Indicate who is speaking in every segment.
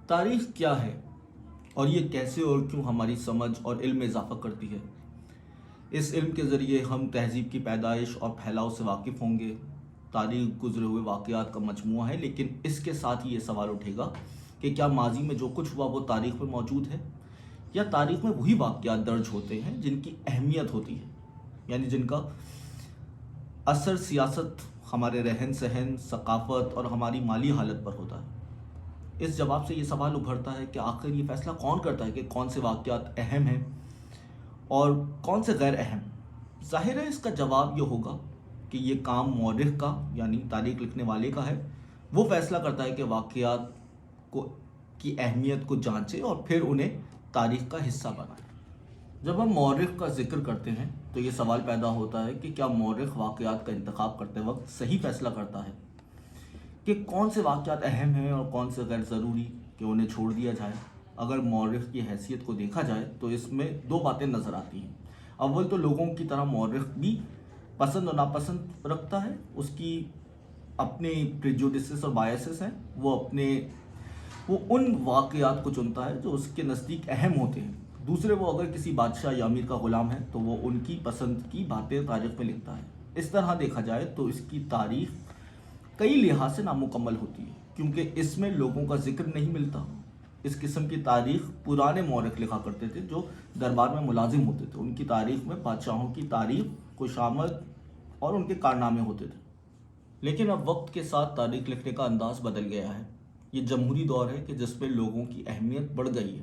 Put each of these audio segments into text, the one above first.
Speaker 1: تاریخ کیا ہے اور یہ کیسے اور کیوں ہماری سمجھ اور علم میں اضافہ کرتی ہے؟ اس علم کے ذریعے ہم تہذیب کی پیدائش اور پھیلاؤ سے واقف ہوں گے۔ تاریخ گزرے ہوئے واقعات کا مجموعہ ہے، لیکن اس کے ساتھ ہی یہ سوال اٹھے گا کہ کیا ماضی میں جو کچھ ہوا وہ تاریخ میں موجود ہے، یا تاریخ میں وہی واقعات درج ہوتے ہیں جن کی اہمیت ہوتی ہے، یعنی جن کا اثر سیاست، ہمارے رہن سہن، ثقافت اور ہماری مالی حالت پر ہوتا ہے۔ اس جواب سے یہ سوال ابھرتا ہے کہ آخر یہ فیصلہ کون کرتا ہے کہ کون سے واقعات اہم ہیں اور کون سے غیر اہم؟ ظاہر ہے اس کا جواب یہ ہوگا کہ یہ کام مورخ کا، یعنی تاریخ لکھنے والے کا ہے۔ وہ فیصلہ کرتا ہے کہ واقعات کی اہمیت کو جانچے اور پھر انہیں تاریخ کا حصہ بنائے۔ جب ہم مورخ کا ذکر کرتے ہیں تو یہ سوال پیدا ہوتا ہے کہ کیا مورخ واقعات کا انتخاب کرتے وقت صحیح فیصلہ کرتا ہے کہ کون سے واقعات اہم ہیں اور کون سے غیر ضروری کہ انہیں چھوڑ دیا جائے؟ اگر مورخ کی حیثیت کو دیکھا جائے تو اس میں دو باتیں نظر آتی ہیں۔ اول تو لوگوں کی طرح مورخ بھی پسند اور ناپسند رکھتا ہے، اس کی اپنے پریجوڈسز اور بائسز ہیں، وہ ان واقعات کو چنتا ہے جو اس کے نزدیک اہم ہوتے ہیں۔ دوسرے، وہ اگر کسی بادشاہ یا امیر کا غلام ہے تو وہ ان کی پسند کی باتیں تاریخ میں لکھتا ہے۔ اس طرح دیکھا جائے تو اس کی تاریخ کئی لحاظ سے نامکمل ہوتی ہے، کیونکہ اس میں لوگوں کا ذکر نہیں ملتا۔ اس قسم کی تاریخ پرانے مورخ لکھا کرتے تھے جو دربار میں ملازم ہوتے تھے۔ ان کی تاریخ میں بادشاہوں کی تاریخ، خوشامد اور ان کے کارنامے ہوتے تھے۔ لیکن اب وقت کے ساتھ تاریخ لکھنے کا انداز بدل گیا ہے۔ یہ جمہوری دور ہے کہ جس میں لوگوں کی اہمیت بڑھ گئی ہے۔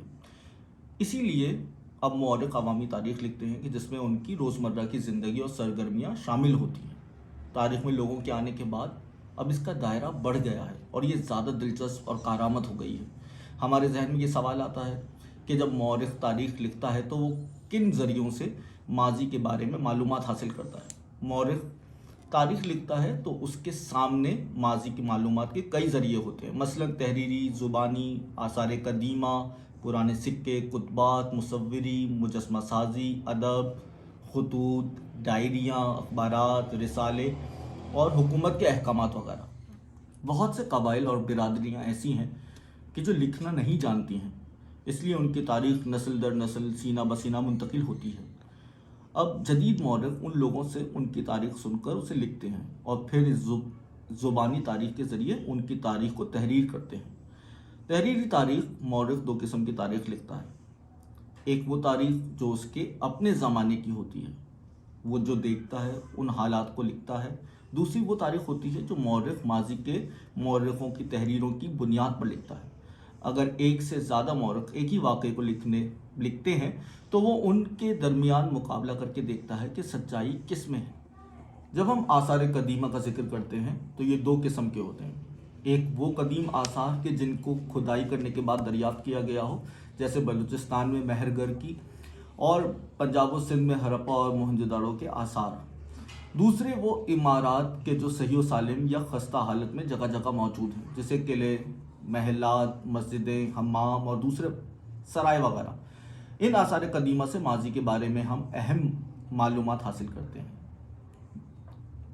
Speaker 1: اسی لیے اب مورخ عوامی تاریخ لکھتے ہیں کہ جس میں ان کی روزمرہ کی زندگی اور سرگرمیاں شامل ہوتی ہیں۔ تاریخ میں لوگوں کے آنے کے بعد اب اس کا دائرہ بڑھ گیا ہے اور یہ زیادہ دلچسپ اور کارآمد ہو گئی ہے۔ ہمارے ذہن میں یہ سوال آتا ہے کہ جب مورخ تاریخ لکھتا ہے تو وہ کن ذریعوں سے ماضی کے بارے میں معلومات حاصل کرتا ہے؟ مورخ تاریخ لکھتا ہے تو اس کے سامنے ماضی کی معلومات کے کئی ذریعے ہوتے ہیں، مثلاً تحریری، زبانی، آثار قدیمہ، پرانے سکے، کتبات، مصوری، مجسمہ سازی، ادب، خطوط، ڈائریاں، اخبارات، رسالے اور حکومت کے احکامات وغیرہ۔ بہت سے قبائل اور برادریاں ایسی ہیں کہ جو لکھنا نہیں جانتی ہیں، اس لیے ان کی تاریخ نسل در نسل، سینہ بسینہ منتقل ہوتی ہے۔ اب جدید مورخ ان لوگوں سے ان کی تاریخ سن کر اسے لکھتے ہیں اور پھر اس زبانی تاریخ کے ذریعے ان کی تاریخ کو تحریر کرتے ہیں۔ تحریری تاریخ، مورخ دو قسم کی تاریخ لکھتا ہے۔ ایک وہ تاریخ جو اس کے اپنے زمانے کی ہوتی ہے، وہ جو دیکھتا ہے ان حالات کو لکھتا ہے۔ دوسری وہ تاریخ ہوتی ہے جو مورخ ماضی کے مورخوں کی تحریروں کی بنیاد پر لکھتا ہے۔ اگر ایک سے زیادہ مورخ ایک ہی واقعے کو لکھتے ہیں تو وہ ان کے درمیان مقابلہ کر کے دیکھتا ہے کہ سچائی کس میں ہے۔ جب ہم آثار قدیمہ کا ذکر کرتے ہیں تو یہ دو قسم کے ہوتے ہیں۔ ایک وہ قدیم آثار کے جن کو کھدائی کرنے کے بعد دریافت کیا گیا ہو، جیسے بلوچستان میں مہر گر کی اور پنجاب و سندھ میں ہرپا اور موہنجو داڑو کے آثار۔ دوسرے وہ عمارات کے جو صحیح و سالم یا خستہ حالت میں جگہ جگہ موجود ہیں، جیسے قلعے، محلات، مسجدیں، حمام اور دوسرے سرائے وغیرہ۔ ان آثار قدیمہ سے ماضی کے بارے میں ہم اہم معلومات حاصل کرتے ہیں۔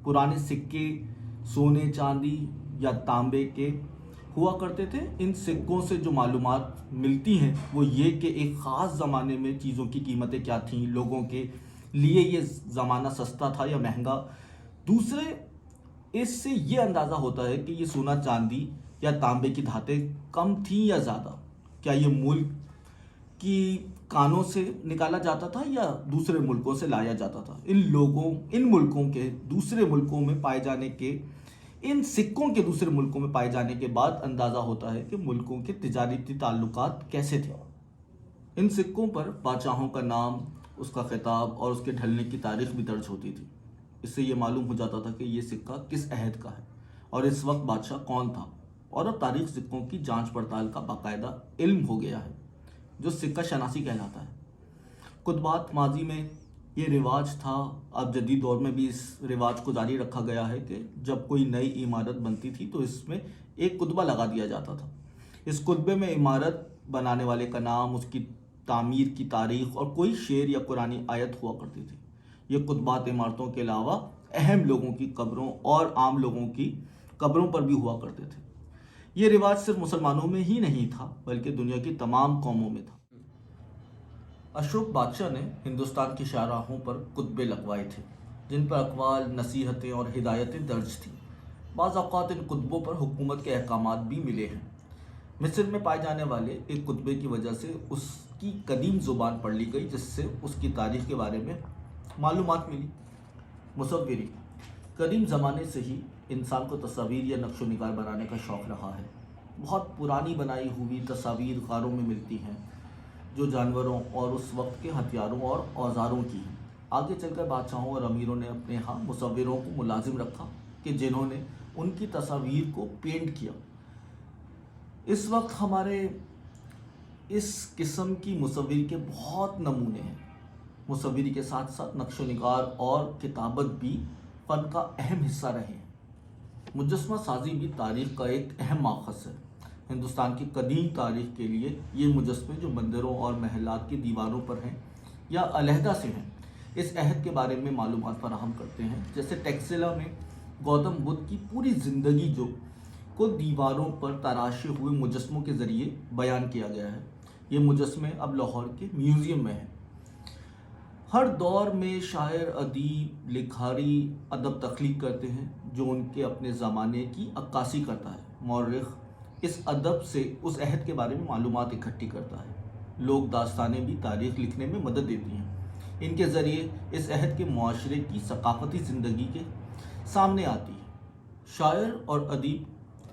Speaker 1: پرانے سکے سونے، چاندی یا تانبے کے ہوا کرتے تھے۔ ان سکوں سے جو معلومات ملتی ہیں وہ یہ کہ ایک خاص زمانے میں چیزوں کی قیمتیں کیا تھیں، لوگوں کے لیے یہ زمانہ سستا تھا یا مہنگا۔ دوسرے، اس سے یہ اندازہ ہوتا ہے کہ یہ سونا، چاندی یا تانبے کی دھاتیں کم تھیں یا زیادہ۔ کیا یہ ملک کی کانوں سے نکالا جاتا تھا یا دوسرے ملکوں سے لایا جاتا تھا؟ ان ملکوں کے دوسرے ملکوں میں پائے جانے کے ان سکوں کے دوسرے ملکوں میں پائے جانے کے بعد اندازہ ہوتا ہے کہ ملکوں کے تجارتی تعلقات کیسے تھے۔ ان سکوں پر بادشاہوں کا نام، اس کا خطاب اور اس کے ڈھلنے کی تاریخ بھی درج ہوتی تھی۔ اس سے یہ معلوم ہو جاتا تھا کہ یہ سکہ کس عہد کا ہے اور اس وقت بادشاہ کون تھا۔ اور اب تاریخ سکوں کی جانچ پڑتال کا باقاعدہ علم ہو گیا ہے جو سکہ شناسی کہلاتا ہے۔ کتبات، ماضی میں یہ رواج تھا، اب جدید دور میں بھی اس رواج کو جاری رکھا گیا ہے کہ جب کوئی نئی عمارت بنتی تھی تو اس میں ایک کتبہ لگا دیا جاتا تھا۔ اس کتبے میں عمارت بنانے والے کا نام، اس کی تعمیر کی تاریخ اور کوئی شعر یا قرآنی آیت ہوا کرتی تھی۔ یہ کتبات عمارتوں کے علاوہ اہم لوگوں کی قبروں اور عام لوگوں کی قبروں پر بھی ہوا کرتے تھے۔ یہ رواج صرف مسلمانوں میں ہی نہیں تھا بلکہ دنیا کی تمام قوموں میں تھا۔ اشوک بادشاہ نے ہندوستان کی شاہراہوں پر کتبے لگوائے تھے جن پر اقوال، نصیحتیں اور ہدایتیں درج تھیں۔ بعض اوقات ان کتبوں پر حکومت کے احکامات بھی ملے ہیں۔ مصر میں پائے جانے والے ایک کتبے کی وجہ سے اس کی قدیم زبان پڑھ لی گئی جس سے اس کی تاریخ کے بارے میں معلومات ملی۔ مصوری قدیم زمانے سے ہی انسان کو تصاویر یا نقش و نگار بنانے کا شوق رہا ہے۔ بہت پرانی بنائی ہوئی تصاویر غاروں میں ملتی ہیں جو جانوروں اور اس وقت کے ہتھیاروں اور اوزاروں کی ہیں۔ آگے چل کر بادشاہوں اور امیروں نے اپنے ہاں مصوروں کو ملازم رکھا کہ جنہوں نے ان کی تصاویر کو پینٹ کیا۔ اس وقت ہمارے اس قسم کی مصوری کے بہت نمونے ہیں۔ مصوری کے ساتھ ساتھ نقش و نگار اور کتابت بھی فن کا اہم حصہ رہے ہیں۔ مجسمہ سازی بھی تاریخ کا ایک اہم ماخذ ہے۔ ہندوستان کی قدیم تاریخ کے لیے یہ مجسمے جو مندروں اور محلات کی دیواروں پر ہیں یا علیحدہ سے ہیں اس عہد کے بارے میں معلومات فراہم کرتے ہیں۔ جیسے ٹیکسلا میں گوتم بدھ کی پوری زندگی کو دیواروں پر تراشے ہوئے مجسموں کے ذریعے بیان کیا گیا ہے۔ یہ مجسمے اب لاہور کے میوزیم میں ہیں۔ ہر دور میں شاعر، ادیب، لکھاری ادب تخلیق کرتے ہیں جو ان کے اپنے زمانے کی عکاسی کرتا ہے۔ مورخ اس ادب سے اس عہد کے بارے میں معلومات اکٹھی کرتا ہے۔ لوک داستانیں بھی تاریخ لکھنے میں مدد دیتی ہیں۔ ان کے ذریعے اس عہد کے معاشرے کی ثقافتی زندگی کے سامنے آتی ہے۔ شاعر اور ادیب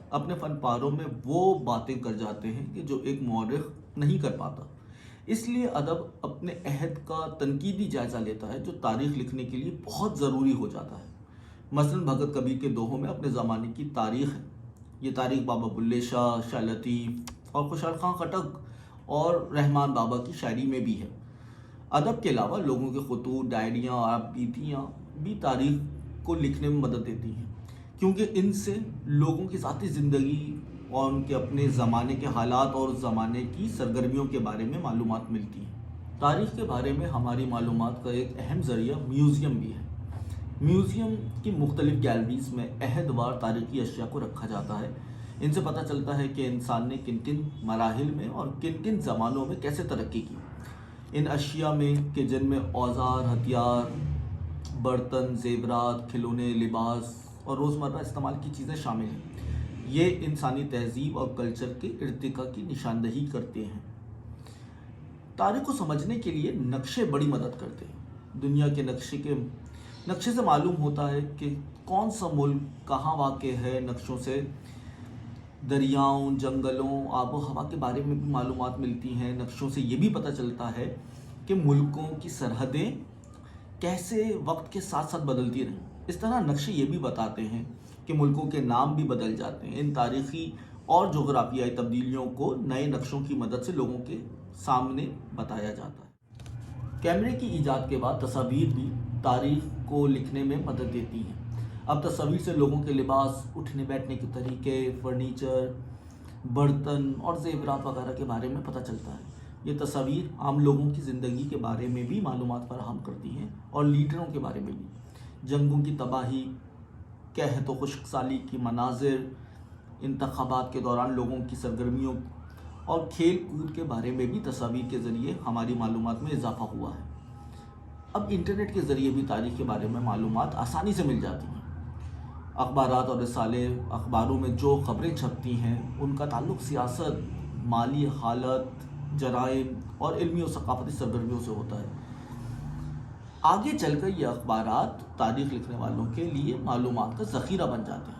Speaker 1: اپنے فن پاروں میں وہ باتیں کر جاتے ہیں کہ جو ایک مورخ نہیں کر پاتا۔ اس لیے ادب اپنے عہد کا تنقیدی جائزہ لیتا ہے جو تاریخ لکھنے کے لیے بہت ضروری ہو جاتا ہے۔ مثلاً بھگت کبیر کے دوہوں میں اپنے زمانے کی تاریخ ہے۔ یہ تاریخ بابا بلے شاہ، شاہ لطیف اور خوشحال خان خٹک اور رحمان بابا کی شاعری میں بھی ہے۔ ادب کے علاوہ لوگوں کے خطوط، ڈائریاں اور آپ بیتیاں بھی تاریخ کو لکھنے میں مدد دیتی ہیں کیونکہ ان سے لوگوں کی ذاتی زندگی اور ان کے اپنے زمانے کے حالات اور زمانے کی سرگرمیوں کے بارے میں معلومات ملتی ہیں۔ تاریخ کے بارے میں ہماری معلومات کا ایک اہم ذریعہ میوزیم بھی ہے۔ میوزیم کی مختلف گیلریز میں عہد وار تاریخی اشیاء کو رکھا جاتا ہے۔ ان سے پتہ چلتا ہے کہ انسان نے کن کن مراحل میں اور کن کن زمانوں میں کیسے ترقی کی۔ ان اشیاء میں کہ جن میں اوزار، ہتھیار، برتن، زیورات، کھلونے، لباس اور روزمرہ استعمال کی چیزیں شامل ہیں، یہ انسانی تہذیب اور کلچر کے ارتقاء کی نشاندہی کرتے ہیں۔ تاریخ کو سمجھنے کے لیے نقشے بڑی مدد کرتے ہیں۔ دنیا کے نقشے سے معلوم ہوتا ہے کہ کون سا ملک کہاں واقع ہے۔ نقشوں سے دریاؤں، جنگلوں، آب و ہوا کے بارے میں بھی معلومات ملتی ہیں۔ نقشوں سے یہ بھی پتہ چلتا ہے کہ ملکوں کی سرحدیں کیسے وقت کے ساتھ ساتھ بدلتی رہیں۔ اس طرح نقشے یہ بھی بتاتے ہیں کہ ملکوں کے نام بھی بدل جاتے ہیں۔ ان تاریخی اور جغرافیائی تبدیلیوں کو نئے نقشوں کی مدد سے لوگوں کے سامنے بتایا جاتا ہے۔ کیمرے کی ایجاد کے بعد تصاویر بھی تاریخ کو لکھنے میں مدد دیتی ہیں۔ اب تصاویر سے لوگوں کے لباس، اٹھنے بیٹھنے کے طریقے، فرنیچر، برتن اور زیورات وغیرہ کے بارے میں پتہ چلتا ہے۔ یہ تصاویر عام لوگوں کی زندگی کے بارے میں بھی معلومات فراہم کرتی ہیں اور لیڈروں کے بارے میں بھی۔ جنگوں کی تباہی، قحط و خشک سالی کی مناظر، انتخابات کے دوران لوگوں کی سرگرمیوں اور کھیل کود کے بارے میں بھی تصاویر کے ذریعے ہماری معلومات میں اضافہ ہوا ہے۔ اب انٹرنیٹ کے ذریعے بھی تاریخ کے بارے میں معلومات آسانی سے مل جاتی ہیں۔ اخبارات اور رسالے، اخباروں میں جو خبریں چھپتی ہیں ان کا تعلق سیاست، مالی حالت، جرائم اور علمی و ثقافتی سرگرمیوں سے ہوتا ہے۔ آگے چل کر یہ اخبارات تاریخ لکھنے والوں کے لیے معلومات کا ذخیرہ بن جاتے ہیں۔